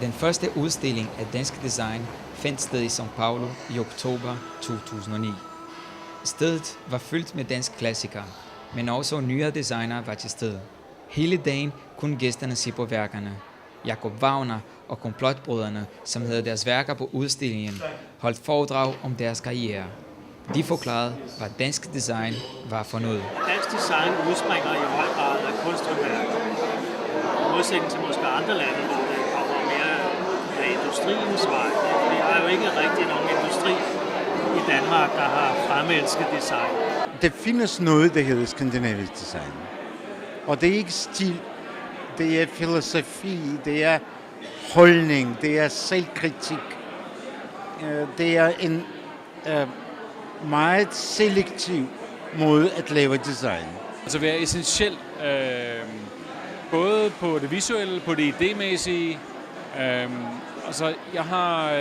Den første udstilling af dansk design fandt sted i São Paulo i oktober 2009. Stedet var fyldt med dansk klassikere, men også nyere designere var til stede. Hele dagen kunne gæsterne se på værkerne. Jakob Wagner og Komplotbrødrene, som havde deres værker på udstillingen, holdt foredrag om deres karriere. De forklarede, hvad dansk design var for noget. Dansk design udspringer i høj grad af kunsthåndværk. I modsætning til måske andre lande, hvor det kommer mere af industriens vej. Vi har jo ikke rigtig nogen industri i Danmark, der har fremelsket design. Der findes noget, der hedder skandinavisk design. Og det er ikke stil, det er filosofi, det er holdning, det er selvkritik. Det er en meget selektiv måde at lave design. Altså være essentielt, både på det visuelle, på det idémæssige. Altså jeg har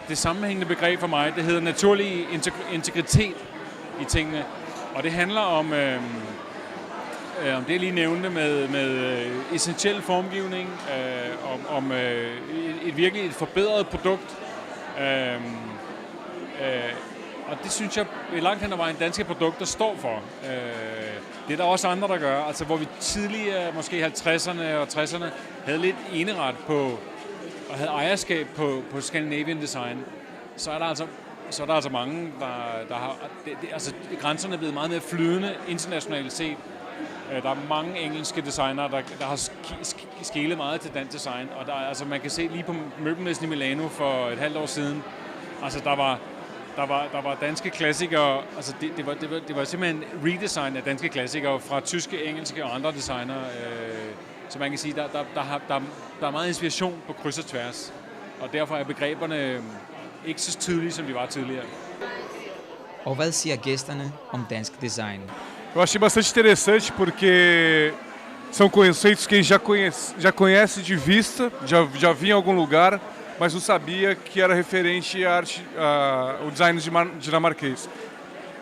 det sammenhængende begreb for mig, det hedder naturlig integritet i tingene. Og det handler om det jeg lige nævnte med essentiel formgivning, om et virkelig forbedret produkt. Og det synes jeg langt hen ad vejen danske produkter står for. Det er der også andre, der gør. Altså hvor vi tidligere, måske 50'erne og 60'erne, havde lidt eneret på og havde ejerskab på Scandinavian design, så er der altså mange, der har... Altså grænserne er blevet meget mere flydende internationalt set. Der er mange engelske designere, der har skelet meget til dansk design, og altså man kan se lige på møbelmessen i Milano for et halvt år siden, altså der var danske klassikere, altså det var simpelthen redesign af danske klassikere fra tyske, engelske og andre designere, så man kan sige, der er meget inspiration på kryds og tværs, og derfor er begreberne ikke så tydelige, som de var tidligere. Og hvad siger gæsterne om dansk design? Eu achei bastante interessante porque são conceitos que a gente já conhece de vista, já vi em algum lugar, mas não sabia que era referente à arte, ao design dinamarquês.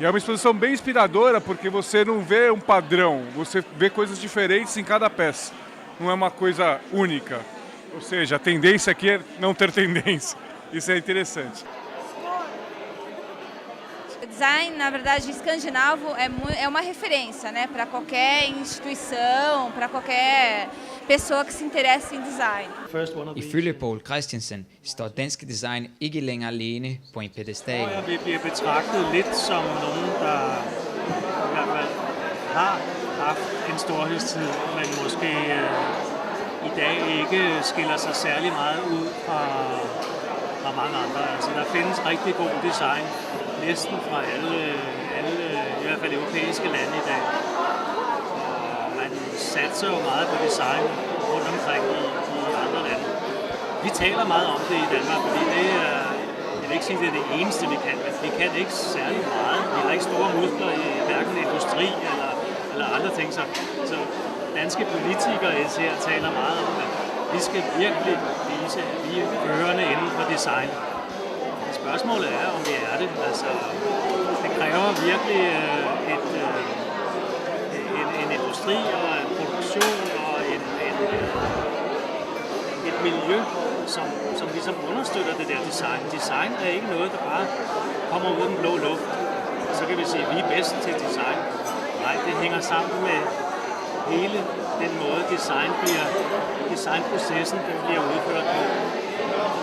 E é uma exposição bem inspiradora porque você não vê um padrão, você vê coisas diferentes em cada peça. Não é uma coisa única. Ou seja, a tendência aqui é não ter tendência. Isso é interessante. Design, na verdade, escandinavo é uma referência, né, para qualquer instituição, para qualquer pessoa que se interesse em design. Ifølge Poul Christiansen står dansk design ikke længere alene på en pedestal. Vi bliver betragtet lidt som nogen, der i hvert fald har haft en storhedstid, men måske i dag ikke skiller sig særlig meget ud fra mange andre. Altså, der findes rigtig god design næsten fra alle i hvert fald europæiske lande i dag. Og man satser jo meget på design rundt omkring i andre lande. Vi taler meget om det i Danmark, fordi det er, jeg vil ikke sige, at det er det eneste, vi kan, men vi kan ikke særlig meget. Vi har ikke store muskler i hverken industri eller andre ting. Så danske politikere især taler meget om, at vi skal virkelig vise, at vi er førende inden for design. Spørgsmålet er, om vi er det. Altså, det kræver virkelig en industri og en produktion og et miljø, som ligesom understøtter det der design. Design er ikke noget, der bare kommer ud af den blå luft. Så kan vi sige, at vi er bedst til design. Nej, det hænger sammen med hele den måde, designprocessen bliver udført på.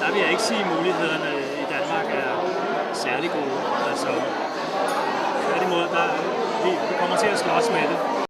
Der vil jeg ikke sige, at mulighederne i Danmark er særlig gode. Altså, tværtimod, vi kommer til at slås med det.